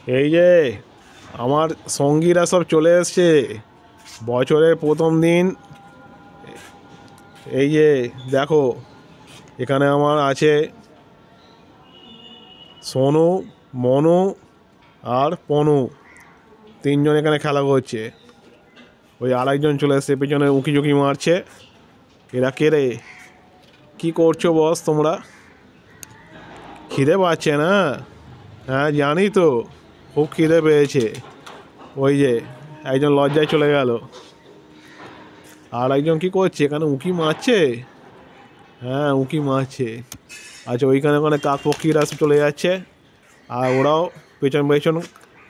এই যে আমার সঙ্গীরা সব চলে এসছে বছরের প্রথম দিন। এই যে দেখো, এখানে আমার আছে সোনু, মনু আর পনু, তিনজন এখানে খেলা করছে। ওই আরেকজন চলে এসছে পেছনে উঁকি ঝুঁকি মারছে। এরা কে রে? কী করছো বস তোমরা? খিদে পাচ্ছে না? হ্যাঁ জানি তো, খুব খিদে পেয়েছে। ওই যে একজন লজ্জায় চলে গেল, আর একজন কী করছে এখানে উঁকি মারছে। হ্যাঁ উঁকি মারছে। আচ্ছা ওইখানে ওখানে কাক পক্ষীরা সব চলে যাচ্ছে, আর ওরাও পেছন পেছন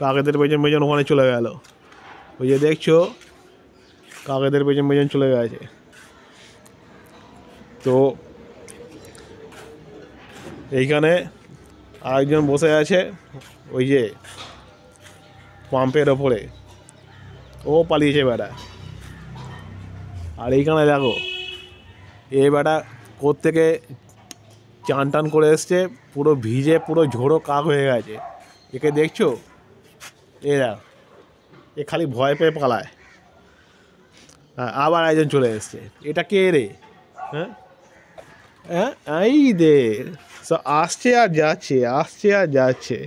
কাকেদের পেছন পেছন ওখানে চলে গেল। ওই যে দেখছো কাকেদের পেছন পেছন চলে গেছে। তো এইখানে আরেকজন বসে আছে ওই যে পাম্পের ওপরে, ও পালিয়েছে বেটা। আর এইখানে দেখো এ বেটা কোত্থেকে চান টান করে এসছে, পুরো ভিজে পুরো ঝোড়ো কাক হয়ে গেছে। একে দেখছো? এরা এ খালি ভয় পেয়ে পালায়। হ্যাঁ আবার একজন চলে এসছে, এটা কে রে? হ্যাঁ হ্যাঁ এই দে, সব আসছে আর যাচ্ছে, আসছে আর যাচ্ছে।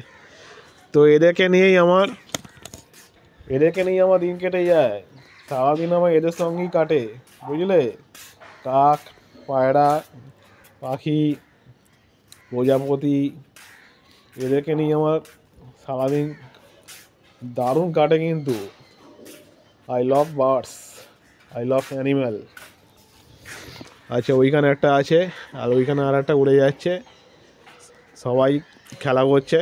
তো এদেরকে নিয়েই আমার দিন কেটে যায়। সারাদিন আমার এদের সঙ্গেই কাটে, বুঝলে? কাক, পায়রা, পাখি, প্রজাপতি, এদেরকে নিয়ে আমার সারাদিন দারুণ কাটে কিন্তু। I love birds, I love animal. আচ্ছা ওইখানে একটা আছে, আর ওইখানে আর একটা উড়ে যাচ্ছে, সবাই খেলা করছে।